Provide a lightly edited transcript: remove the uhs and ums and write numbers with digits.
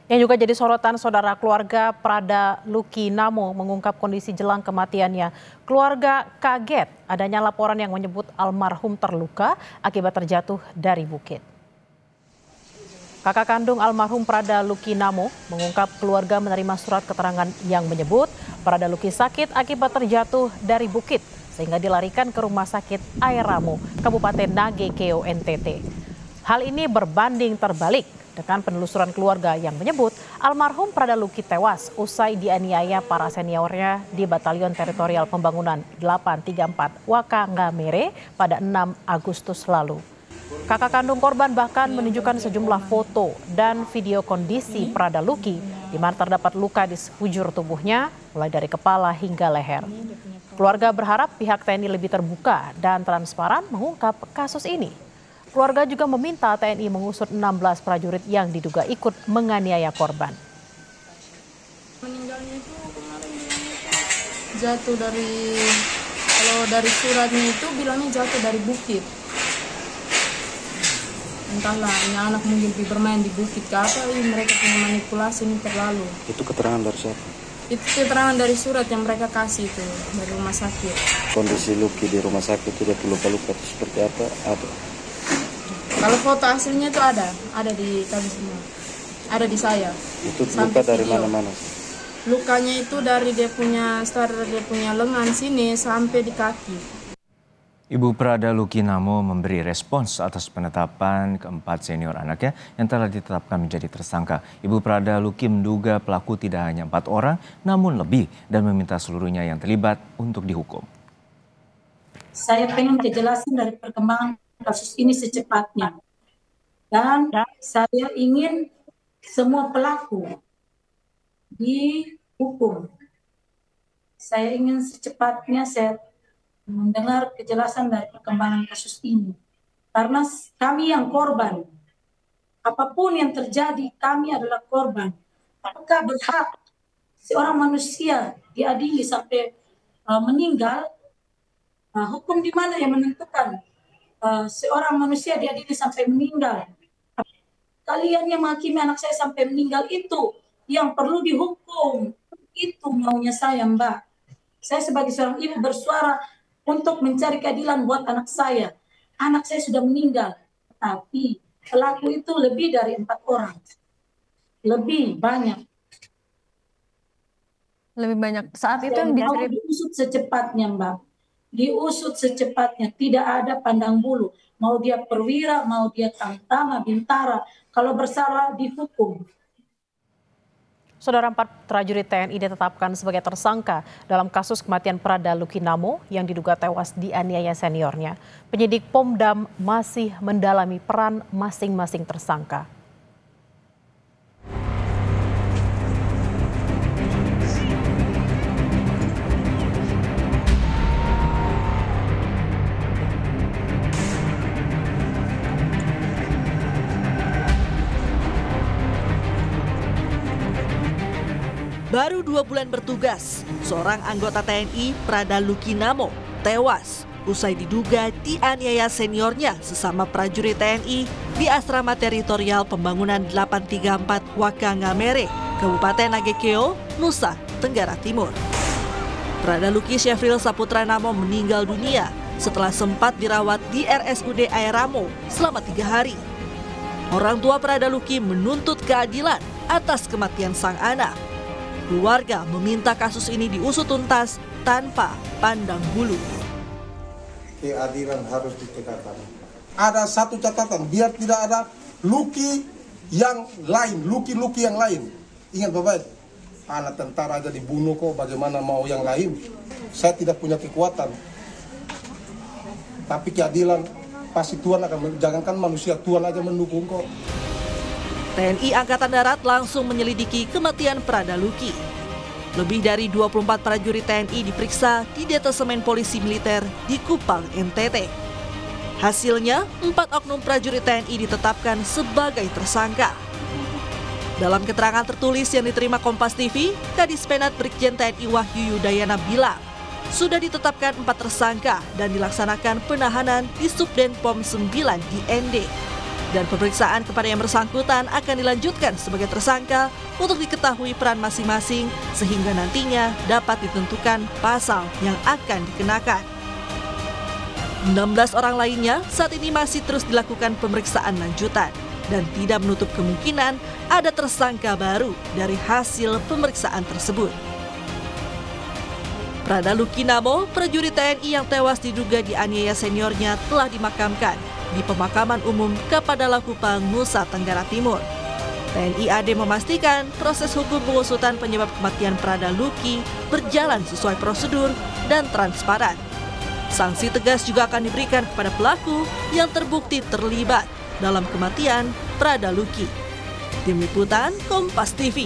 Yang juga jadi sorotan, saudara, keluarga Prada Luki Namo mengungkap kondisi jelang kematiannya. Keluarga kaget adanya laporan yang menyebut almarhum terluka akibat terjatuh dari bukit. Kakak kandung almarhum Prada Luki Namo mengungkap keluarga menerima surat keterangan yang menyebut Prada Luki sakit akibat terjatuh dari bukit sehingga dilarikan ke Rumah Sakit Air Ramo, Kabupaten Nagekeo, NTT. Hal ini berbanding terbalik dengan penelusuran keluarga yang menyebut almarhum Prada Luki tewas usai dianiaya para seniornya di Batalion Teritorial Pembangunan 834 Wakangamere pada 6 Agustus lalu. Kakak kandung korban bahkan menunjukkan sejumlah foto dan video kondisi Prada Luki di mana terdapat luka di sekujur tubuhnya mulai dari kepala hingga leher. Keluarga berharap pihak TNI lebih terbuka dan transparan mengungkap kasus ini. Keluarga juga meminta TNI mengusut 16 prajurit yang diduga ikut menganiaya korban. Meninggalnya itu kemarin jatuh kalau dari suratnya itu bilangnya jatuh dari bukit. Entahlah, ini anak mungkin bermain di bukit ke apa, mereka punya manipulasi ini terlalu. Itu keterangan dari siapa? Itu keterangan dari surat yang mereka kasih itu dari rumah sakit. Kondisi Luki di rumah sakit itu dia luka-luka itu seperti apa? Ada. Kalau foto aslinya itu ada di kami semua, ada di saya. Itu luka dari mana-mana? Lukanya itu dari dia punya lengan sini sampai di kaki. Ibu Prada Luki Namo memberi respons atas penetapan keempat senior anaknya yang telah ditetapkan menjadi tersangka. Ibu Prada Luki menduga pelaku tidak hanya 4 orang, namun lebih dan meminta seluruhnya yang terlibat untuk dihukum. Saya pengen kejelasan dari perkembangan kasus ini secepatnya. Dan saya ingin semua pelaku dihukum. Saya ingin secepatnya saya mendengar kejelasan dari perkembangan kasus ini. Karena kami yang korban, apapun yang terjadi, kami adalah korban. Apakah berhak seorang manusia diadili sampai meninggal? Hukum di mana yang menentukan seorang manusia diadili sampai meninggal? Kalian yang menghakimi anak saya sampai meninggal itu yang perlu dihukum. Itu maunya saya, Mbak. Saya sebagai seorang ibu bersuara untuk mencari keadilan buat anak saya. Anak saya sudah meninggal, tapi pelaku itu lebih dari 4 orang. Lebih banyak. Lebih banyak. Saat itu yang diceritakan. Diusut secepatnya, Mbak. Diusut secepatnya. Tidak ada pandang bulu. Mau dia perwira, mau dia tamtama, bintara. Kalau bersalah, dihukum. Saudara, 4 prajurit TNI ditetapkan sebagai tersangka dalam kasus kematian Prada Luki Namo yang diduga tewas dianiaya seniornya. Penyidik Pomdam masih mendalami peran masing-masing tersangka. Baru 2 bulan bertugas, seorang anggota TNI Prada Luki Namo tewas usai diduga dianiaya seniornya sesama prajurit TNI di Asrama Teritorial Pembangunan 834 Wakangamere, Kabupaten Nagekeo, Nusa Tenggara Timur. Prada Luki Syafril Saputra Namo meninggal dunia setelah sempat dirawat di RSUD Air Ramo selama 3 hari. Orang tua Prada Luki menuntut keadilan atas kematian sang anak. Keluarga meminta kasus ini diusut tuntas tanpa pandang bulu. Keadilan harus ditegakkan. Ada satu catatan, biar tidak ada Luki yang lain, Luki yang lain. Ingat Bapak, anak tentara aja dibunuh kok, bagaimana mau yang lain? Saya tidak punya kekuatan. Tapi keadilan pasti Tuhan akan, jangankan manusia, Tuhan aja mendukung kok. TNI Angkatan Darat langsung menyelidiki kematian Prada Luki. Lebih dari 24 prajurit TNI diperiksa di Detasemen Polisi Militer di Kupang, NTT. Hasilnya, 4 oknum prajurit TNI ditetapkan sebagai tersangka. Dalam keterangan tertulis yang diterima Kompas TV, Kadis Penat Brigjen TNI Wahyu Yudayana bilang, sudah ditetapkan 4 tersangka dan dilaksanakan penahanan di Subden POM 9 di ND. dan pemeriksaan kepada yang bersangkutan akan dilanjutkan sebagai tersangka untuk diketahui peran masing-masing sehingga nantinya dapat ditentukan pasal yang akan dikenakan. 16 orang lainnya saat ini masih terus dilakukan pemeriksaan lanjutan dan tidak menutup kemungkinan ada tersangka baru dari hasil pemeriksaan tersebut. Prada Luki Namo, prajurit TNI yang tewas diduga dianiaya seniornya, telah dimakamkan di pemakaman umum Kapadala Kupang, Nusa Tenggara Timur. TNI AD memastikan proses hukum pengusutan penyebab kematian Prada Luki berjalan sesuai prosedur dan transparan. Sanksi tegas juga akan diberikan kepada pelaku yang terbukti terlibat dalam kematian Prada Luki. Tim Liputan Kompas TV.